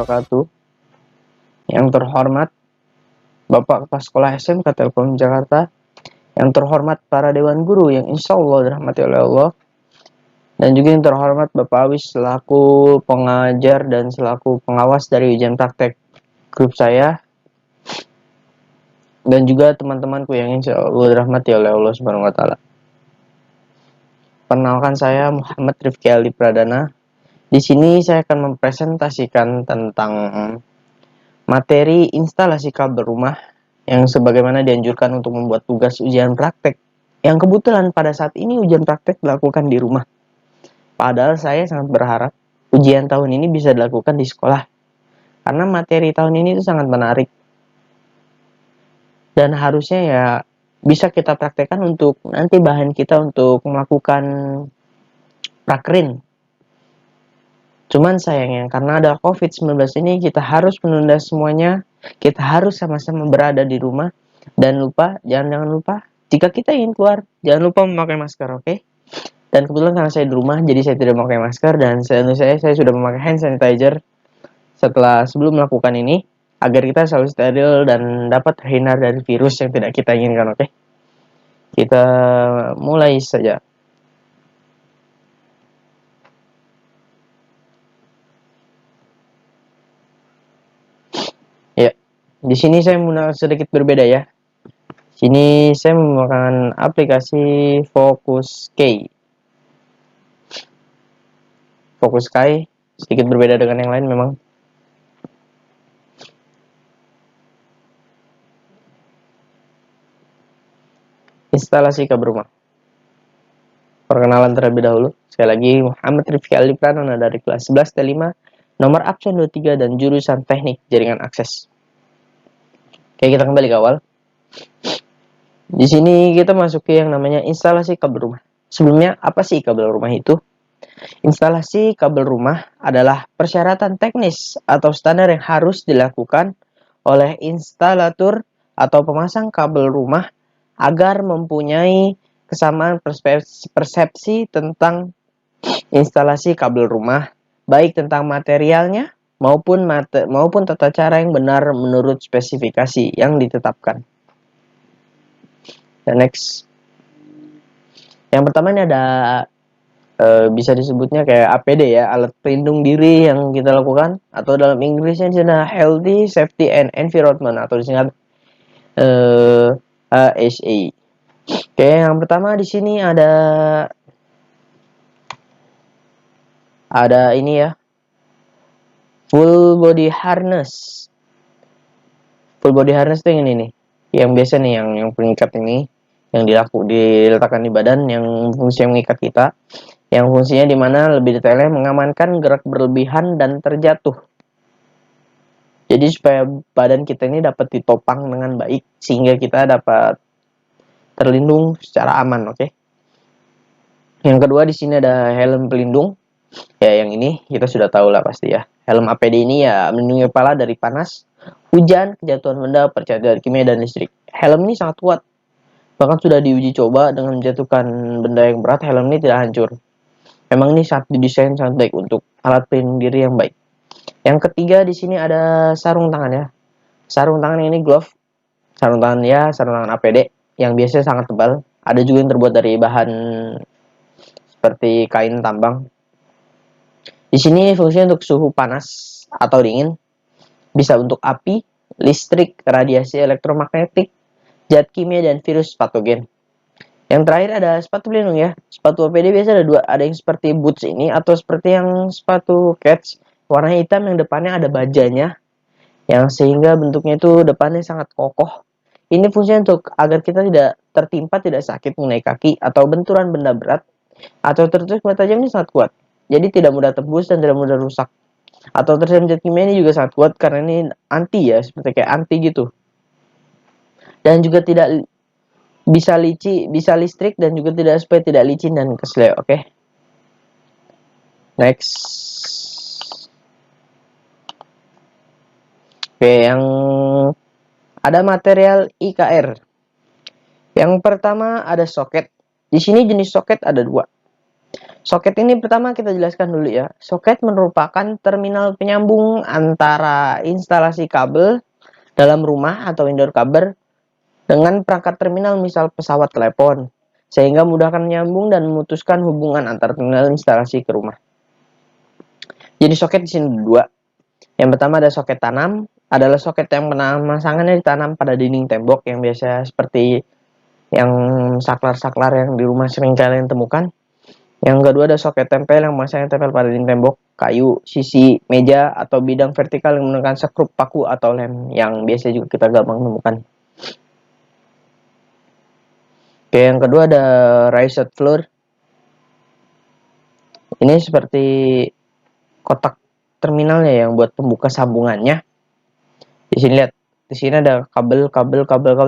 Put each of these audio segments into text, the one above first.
wabarakatuh. Yang terhormat Bapak Kepala Sekolah SMK Telkom Jakarta, yang terhormat para Dewan Guru yang insya Allah dirahmati oleh Allah, dan juga yang terhormat Bapak Awis selaku pengajar dan selaku pengawas dari ujian praktek grup saya, dan juga teman-temanku yang insya Allah dirahmati oleh Allah Subhanahu wa Ta'ala. Perkenalkan, saya Muhammad Rifki Aldi Pradana. Di sini saya akan mempresentasikan tentang materi instalasi kabel rumah yang sebagaimana dianjurkan untuk membuat tugas ujian praktek. Yang kebetulan pada saat ini ujian praktek dilakukan di rumah. Padahal saya sangat berharap ujian tahun ini bisa dilakukan di sekolah. Karena materi tahun ini itu sangat menarik. Dan harusnya ya bisa kita praktekkan untuk nanti bahan kita untuk melakukan prakrin. Cuman sayangnya karena ada COVID-19 ini kita harus menunda semuanya. Kita harus sama-sama berada di rumah. Dan jangan lupa jika kita ingin keluar, jangan lupa memakai masker, oke? Dan kebetulan karena saya di rumah, jadi saya tidak memakai masker. Dan saya sudah memakai hand sanitizer sebelum melakukan ini, agar kita selalu steril dan dapat terhindar dari virus yang tidak kita inginkan, oke? Kita mulai saja. Ya, di sini saya menggunakan sedikit berbeda ya. Sini saya menggunakan aplikasi Focus-Key. Focus-Key sedikit berbeda dengan yang lain memang. Instalasi kabel rumah. Perkenalan terlebih dahulu. Sekali lagi, Muhammad Rifki Aldi Pradana dari kelas 11 T5, nomor absen 23 dan jurusan teknik jaringan akses. Oke, kita kembali ke awal. Di sini kita masuk ke yang namanya instalasi kabel rumah. Sebelumnya, apa sih kabel rumah itu? Instalasi kabel rumah adalah persyaratan teknis atau standar yang harus dilakukan oleh instalator atau pemasang kabel rumah agar mempunyai kesamaan persepsi tentang instalasi kabel rumah, baik tentang materialnya maupun tata cara yang benar menurut spesifikasi yang ditetapkan. Dan next, yang pertama ini ada bisa disebutnya kayak APD ya, alat pelindung diri yang kita lakukan, atau dalam Inggrisnya ada Healthy Safety and Environment atau disingkat HSE. Oke, yang pertama di sini ada ini ya, full body harness. Full body harness itu yang ini nih, yang biasa nih, yang pengikat ini, yang diletakkan di badan, yang fungsi yang mengikat kita, yang fungsinya dimana lebih detailnya mengamankan gerak berlebihan dan terjatuh. Jadi supaya badan kita ini dapat ditopang dengan baik sehingga kita dapat terlindung secara aman, oke? Yang kedua di sini ada helm pelindung. Ya, yang ini kita sudah tahu lah pasti ya. Helm APD ini ya melindungi kepala dari panas, hujan, kejatuhan benda, percikan kimia dan listrik. Helm ini sangat kuat. Bahkan sudah diuji coba dengan menjatuhkan benda yang berat, helm ini tidak hancur. Memang ini sangat didesain sangat baik untuk alat pelindung diri yang baik. Yang ketiga di sini ada sarung tangan ya. Sarung tangan ini glove. Sarung tangan ya, sarung tangan APD yang biasanya sangat tebal. Ada juga yang terbuat dari bahan seperti kain tambang. Di sini fungsinya untuk suhu panas atau dingin, bisa untuk api, listrik, radiasi elektromagnetik, zat kimia dan virus patogen. Yang terakhir ada sepatu pelindung ya. Sepatu APD biasa ada dua, ada yang seperti boots ini atau seperti yang sepatu cats warna hitam yang depannya ada bajanya, yang sehingga bentuknya itu depannya sangat kokoh. Ini fungsinya untuk agar kita tidak tertimpa, tidak sakit mengenai kaki atau benturan benda berat atau tertusuk benda tajam. Ini sangat kuat, jadi tidak mudah tembus dan tidak mudah rusak. Atau terserang zat kimia ini juga sangat kuat karena ini anti ya, seperti kayak anti gitu. Dan juga tidak bisa listrik dan juga supaya tidak licin dan kesleo, oke? Next. Oke, yang ada material IKR. Yang pertama ada soket. Di sini jenis soket ada dua. Soket ini pertama kita jelaskan dulu ya. Soket merupakan terminal penyambung antara instalasi kabel dalam rumah atau indoor kabel dengan perangkat terminal misal pesawat telepon, sehingga mudahkan menyambung dan memutuskan hubungan antar terminal instalasi ke rumah. Jadi soket di sini dua. Yang pertama ada soket tanam, adalah soket yang pemasangannya ditanam pada dinding tembok yang biasa seperti yang saklar-saklar yang di rumah sering kalian temukan. Yang kedua ada soket tempel yang masanya tempel pada dinding tembok, kayu, sisi, meja, atau bidang vertikal yang menggunakan sekrup, paku, atau lem yang biasa juga kita gampang temukan. Oke, yang kedua ada raised floor. Ini seperti kotak terminalnya yang buat pembuka sambungannya. Di sini lihat, di sini ada kabel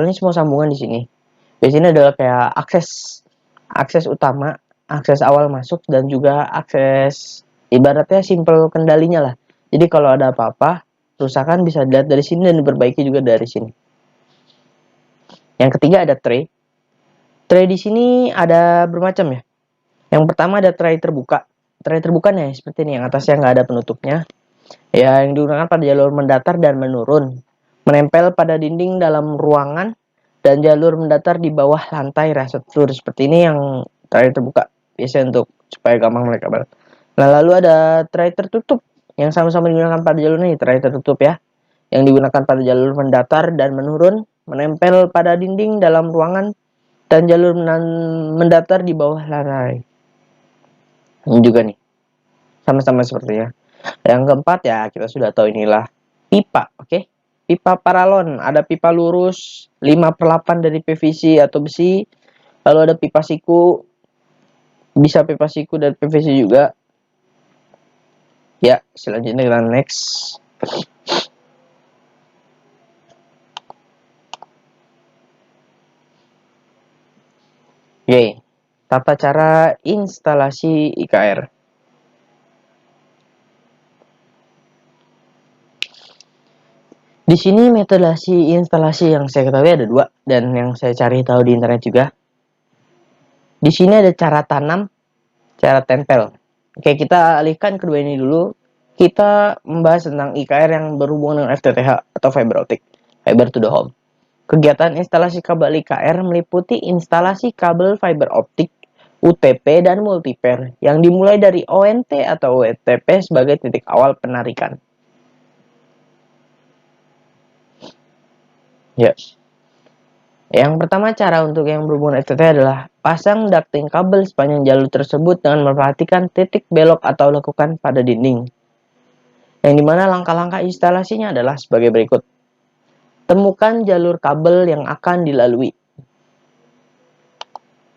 ini semua sambungan di sini. Di sini adalah kayak akses utama, akses awal masuk, dan juga akses ibaratnya simple kendalinya lah. Jadi kalau ada apa-apa, kerusakan bisa dilihat dari sini dan diperbaiki juga dari sini. Yang ketiga ada tray. Tray di sini ada bermacam ya. Yang pertama ada tray terbuka. Tray terbuka nih seperti ini, yang atasnya nggak ada penutupnya. Ya, yang digunakan pada jalur mendatar dan menurun, menempel pada dinding dalam ruangan, dan jalur mendatar di bawah lantai raised floor. Seperti ini yang tray terbuka, biasanya untuk supaya gampang mereka banget. Nah, lalu ada tray tertutup yang sama-sama digunakan pada jalur ini, tray tertutup ya, yang digunakan pada jalur mendatar dan menurun, menempel pada dinding dalam ruangan, dan jalur mendatar di bawah lantai. Ini juga nih, sama-sama sepertinya. Yang keempat ya, kita sudah tahu inilah pipa, oke? Pipa paralon, ada pipa lurus 5/8 dari PVC atau besi. Lalu ada pipa siku, bisa pipa siku dan PVC juga. Ya, selanjutnya kita next. Oke, tata cara instalasi IKR. Di sini metode instalasi yang saya ketahui ada dua, dan yang saya cari tahu di internet juga. Di sini ada cara tanam, cara tempel. Oke, kita alihkan kedua ini dulu. Kita membahas tentang IKR yang berhubungan dengan FTTH atau fiber optic, fiber to the home. Kegiatan instalasi kabel IKR meliputi instalasi kabel fiber optik, UTP, dan multipair yang dimulai dari ONT atau OTP sebagai titik awal penarikan. Ya. Yang pertama cara untuk yang berhubungan FTTH adalah pasang ducting kabel sepanjang jalur tersebut dengan memperhatikan titik belok atau lekukan pada dinding. Yang dimana langkah-langkah instalasinya adalah sebagai berikut. Temukan jalur kabel yang akan dilalui.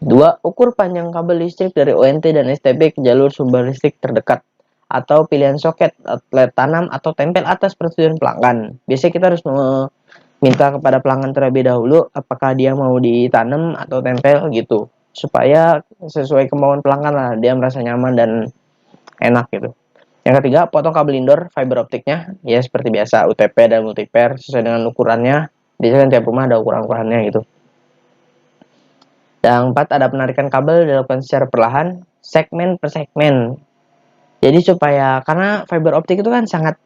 2. Ukur panjang kabel listrik dari ONT dan STB ke jalur sumber listrik terdekat. Atau pilihan soket, outlet tanam, atau tempel atas persetujuan pelanggan. Biasanya kita harus minta kepada pelanggan terlebih dahulu apakah dia mau ditanam atau tempel gitu. Supaya sesuai kemauan pelanggan lah, dia merasa nyaman dan enak gitu. Yang ketiga, potong kabel indoor fiber optiknya, ya seperti biasa UTP dan multipair sesuai dengan ukurannya. Biasanya tiap rumah ada ukuran-ukurannya gitu. Dan 4, ada penarikan kabel dilakukan secara perlahan, segmen per segmen. Jadi supaya, karena fiber optik itu kan sangat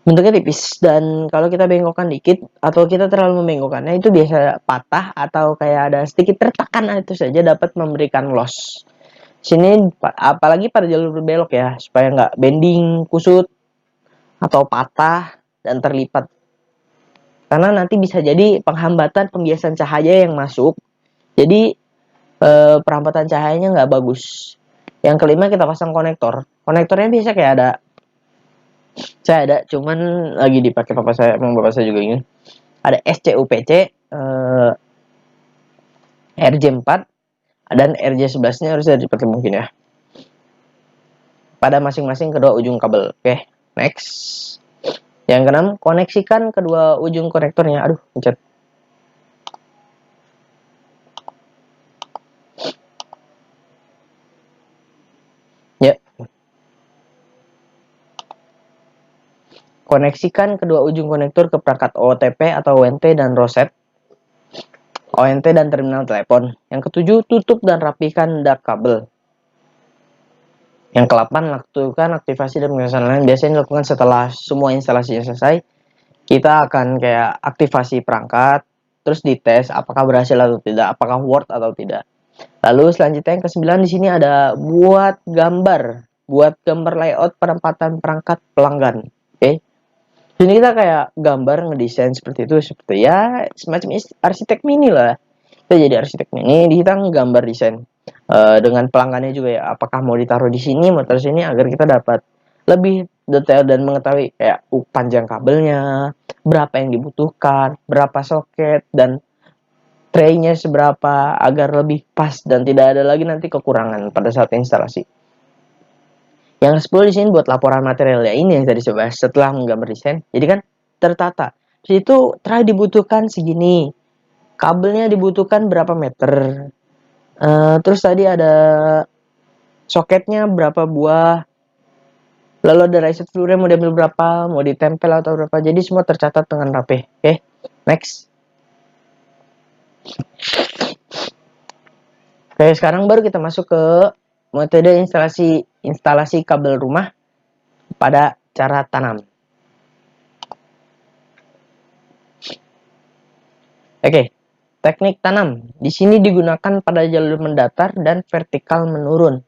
bentuknya tipis, dan kalau kita bengkokkan dikit atau kita terlalu membengkokkannya itu biasa patah atau kayak ada sedikit retakan, itu saja dapat memberikan loss. Sini apalagi pada jalur berbelok ya, supaya nggak bending, kusut, atau patah dan terlipat. Karena nanti bisa jadi penghambatan pembiasan cahaya yang masuk. Jadi perampatan cahayanya nggak bagus. Yang kelima, kita pasang konektor. Konektornya biasa kayak ada, saya ada, cuman lagi dipakai bapak saya, emang bapak saya juga ingin. Ada SCUPC, RJ4, dan RJ11-nya harusnya dipakai mungkin ya. Pada masing-masing kedua ujung kabel. Oke, next. Yang keenam, koneksikan kedua ujung konektornya. Aduh, pencet. Ya. Koneksikan kedua ujung konektor ke perangkat OTP atau ONT dan roset, ONT dan terminal telepon. Yang ketujuh, tutup dan rapikan duct kabel. Yang ke-8, lakukan aktivasi dan pengesahan lain. Biasanya dilakukan setelah semua instalasinya selesai. Kita akan kayak aktivasi perangkat, terus dites apakah berhasil atau tidak, apakah worth atau tidak. Lalu selanjutnya yang ke-9 di sini ada buat gambar layout penempatan perangkat pelanggan. Oke. Sini kita kayak gambar ngedesain seperti itu, seperti ya semacam arsitek mini lah. Kita jadi arsitek mini, kita nggambar desain dengan pelanggannya juga ya, apakah mau ditaruh di sini, mau taruh sini, agar kita dapat lebih detail dan mengetahui kayak panjang kabelnya, berapa yang dibutuhkan, berapa soket, dan tray-nya seberapa, agar lebih pas dan tidak ada lagi nanti kekurangan pada saat instalasi. Yang 10 di sini buat laporan material ya, ini yang tadi coba setelah menggambar desain. Jadi kan tertata. Di situ tray dibutuhkan segini, kabelnya dibutuhkan berapa meter. Terus tadi ada soketnya berapa buah. Lalu ada reset fluornya mau diambil berapa, mau ditempel atau berapa. Jadi semua tercatat dengan rapi. Oke, next. Oke, sekarang baru kita masuk ke metode instalasi kabel rumah pada cara tanam. Oke, teknik tanam di sini digunakan pada jalur mendatar dan vertikal menurun,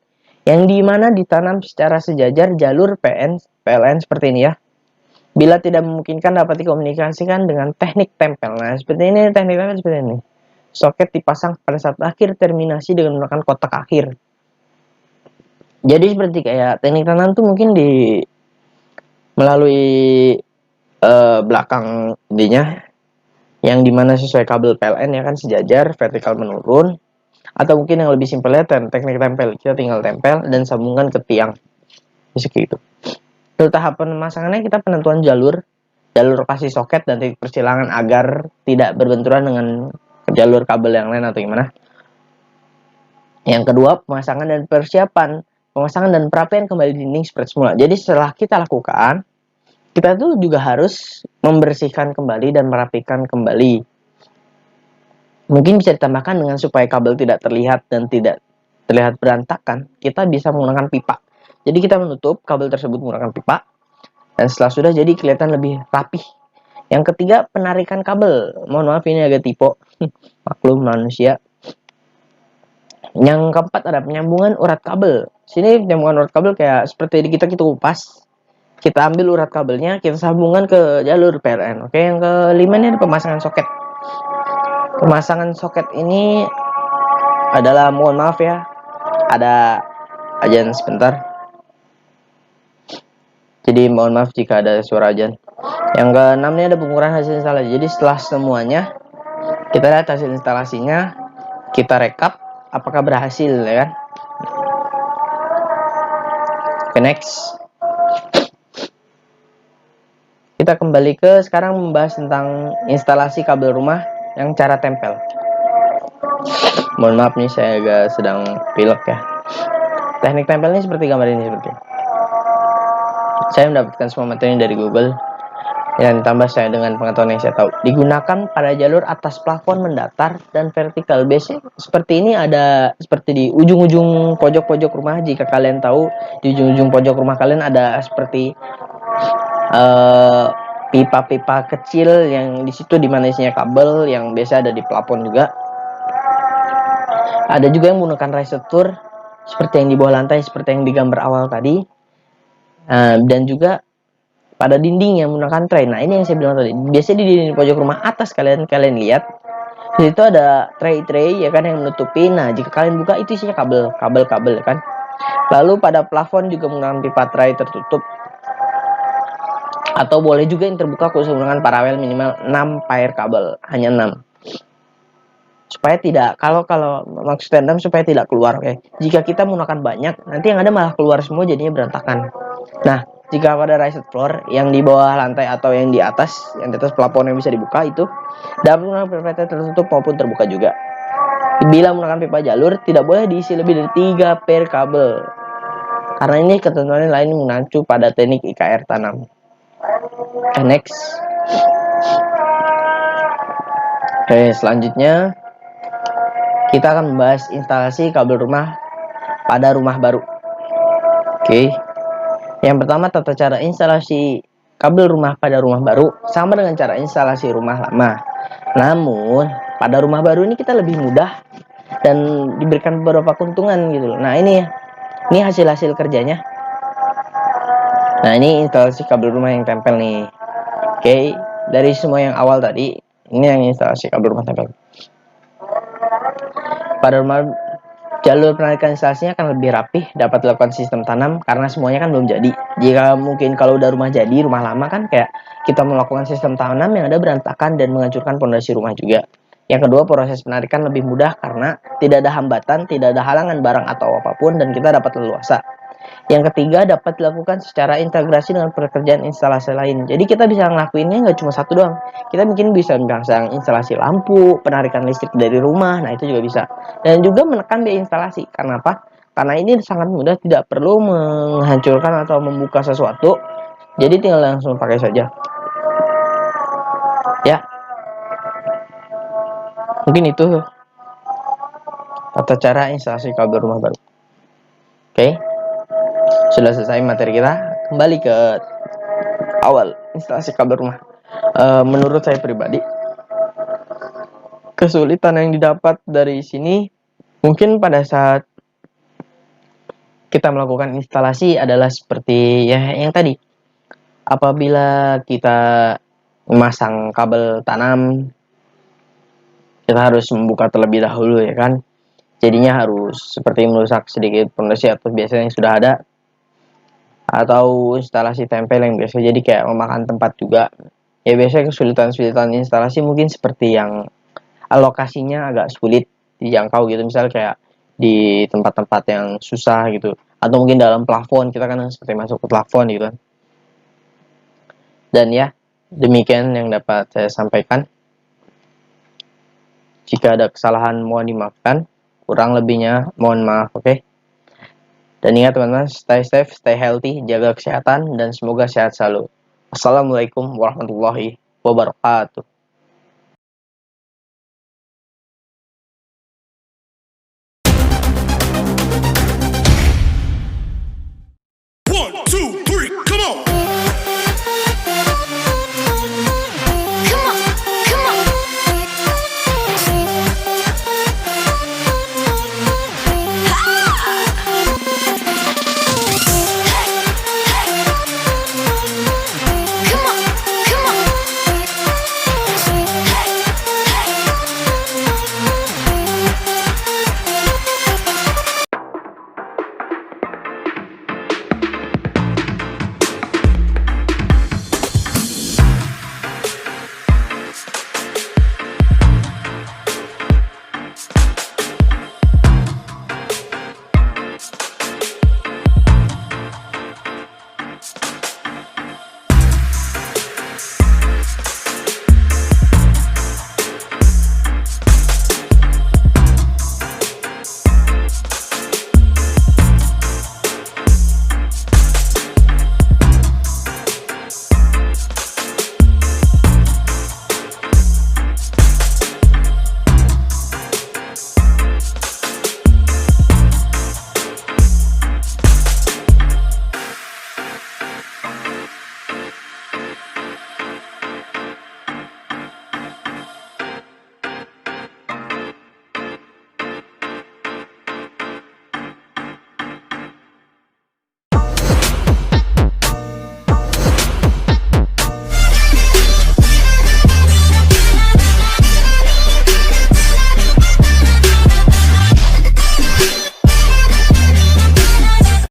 yang dimana ditanam secara sejajar jalur PLN seperti ini ya. Bila tidak memungkinkan dapat dikomunikasikan dengan teknik tempel. Nah, seperti ini teknik tempel seperti ini. Soket dipasang pada saat akhir terminasi dengan menggunakan kotak akhir. Jadi seperti kayak teknik tanam tuh mungkin melalui belakang D-nya, yang dimana sesuai kabel PLN ya kan, sejajar vertikal menurun, atau mungkin yang lebih simpelnya teknik tempel, kita tinggal tempel dan sambungkan ke tiang seperti itu. Untuk tahap pemasangannya kita penentuan jalur lokasi soket dan titik persilangan agar tidak berbenturan dengan jalur kabel yang lain atau gimana. Yang kedua, pemasangan dan persiapan. Pemasangan dan perapian kembali dinding seperti semula. Jadi setelah kita lakukan, kita tuh juga harus membersihkan kembali dan merapikan kembali. Mungkin bisa ditambahkan dengan supaya kabel tidak terlihat dan tidak terlihat berantakan, kita bisa menggunakan pipa. Jadi kita menutup kabel tersebut menggunakan pipa, dan setelah sudah jadi kelihatan lebih rapih. Yang ketiga, penarikan kabel. Mohon maaf ini agak typo, maklum manusia. Yang keempat ada penyambungan urat kabel. Sini penyambungan urat kabel kayak seperti kita kupas. Kita ambil urat kabelnya, kita sambungkan ke jalur PLN. Oke, yang kelima ini ada pemasangan soket. Pemasangan soket ini adalah, mohon maaf ya, ada ajan sebentar. Jadi mohon maaf jika ada suara ajan. Yang keenam ini ada pengukuran hasil instalasi. Jadi setelah semuanya kita lihat hasil instalasinya, kita rekap apakah berhasil ya kan. Oke, next. Kita kembali ke sekarang membahas tentang instalasi kabel rumah yang cara tempel. Mohon maaf nih, saya agak sedang pilek ya. Teknik tempel ini seperti gambar ini seperti. Saya mendapatkan semua materi dari Google, dan ditambah saya dengan pengetahuan yang saya tahu. Digunakan pada jalur atas plafon mendatar dan vertikal. Biasanya seperti ini ada seperti di ujung-ujung pojok-pojok rumah. Jika kalian tahu, di ujung-ujung pojok rumah kalian ada seperti pipa-pipa kecil yang di situ dimana isinya kabel, yang biasa ada di plafon juga. Ada juga yang menggunakan resistor seperti yang di bawah lantai, seperti yang digambar awal tadi. Dan juga pada dinding yang menggunakan tray. Nah, ini yang saya bilang tadi. Biasanya di dinding pojok rumah atas kalian lihat, di situ ada tray-tray ya kan yang menutupi. Nah, jika kalian buka itu isinya kabel ya kan. Lalu pada plafon juga menggunakan pipa tray tertutup. Atau boleh juga yang terbuka khusus menggunakan paralel minimal 6 pair kabel, hanya 6. Supaya tidak, kalau maksudnya 6 supaya tidak keluar, oke. Jika kita menggunakan banyak, nanti yang ada malah keluar semua jadinya berantakan. Nah, jika pada raised floor yang di bawah lantai atau yang di atas plafon yang bisa dibuka itu dapat menggunakan pipa tertutup maupun terbuka juga. Bila menggunakan pipa jalur tidak boleh diisi lebih dari 3 pair kabel. Karena ini ketentuan lain mengacu pada teknik IKR tanam. Next. Oke, selanjutnya kita akan membahas instalasi kabel rumah pada rumah baru. Oke. Yang pertama, tata cara instalasi kabel rumah pada rumah baru sama dengan cara instalasi rumah lama. Namun, pada rumah baru ini kita lebih mudah dan diberikan beberapa keuntungan gitu loh. Nah, ini hasil-hasil kerjanya. Nah, ini instalasi kabel rumah yang tempel nih. Oke, dari semua yang awal tadi, ini yang instalasi kabel rumah tempel. Pada rumah, jalur penarikan instalasinya akan lebih rapih, dapat dilakukan sistem tanam karena semuanya kan belum jadi. Jika mungkin kalau udah rumah jadi, rumah lama kan kayak kita melakukan sistem tanam yang ada berantakan dan menghancurkan pondasi rumah juga. Yang kedua, proses penarikan lebih mudah karena tidak ada hambatan, tidak ada halangan barang atau apapun, dan kita dapat leluasa. Yang ketiga, dapat dilakukan secara integrasi dengan pekerjaan instalasi lain. Jadi kita bisa ngelakuinnya nggak cuma satu doang. Kita mungkin bisa memasang instalasi lampu, penarikan listrik dari rumah, nah itu juga bisa. Dan juga menekan biaya instalasi. Karena apa? Karena ini sangat mudah, tidak perlu menghancurkan atau membuka sesuatu. Jadi tinggal langsung pakai saja. Ya, mungkin itu tata cara instalasi kabel rumah baru. Oke, sudah selesai materi kita. Kembali ke awal instalasi kabel rumah. Menurut saya pribadi, kesulitan yang didapat dari sini mungkin pada saat kita melakukan instalasi adalah seperti ya yang tadi. Apabila kita memasang kabel tanam, kita harus membuka terlebih dahulu ya kan. Jadinya harus seperti merusak sedikit pondasi atau biasanya yang sudah ada, atau instalasi tempel yang biasa jadi kayak memakan tempat juga. Ya biasanya kesulitan-kesulitan instalasi mungkin seperti yang alokasinya agak sulit dijangkau gitu, misal kayak di tempat-tempat yang susah gitu, atau mungkin dalam plafon, kita kan seperti masuk ke plafon gitu kan. Dan ya, demikian yang dapat saya sampaikan. Jika ada kesalahan mohon dimaafkan, kurang lebihnya mohon maaf, oke? Dan ingat teman-teman, stay safe, stay healthy, jaga kesehatan, dan semoga sehat selalu. Assalamualaikum warahmatullahi wabarakatuh.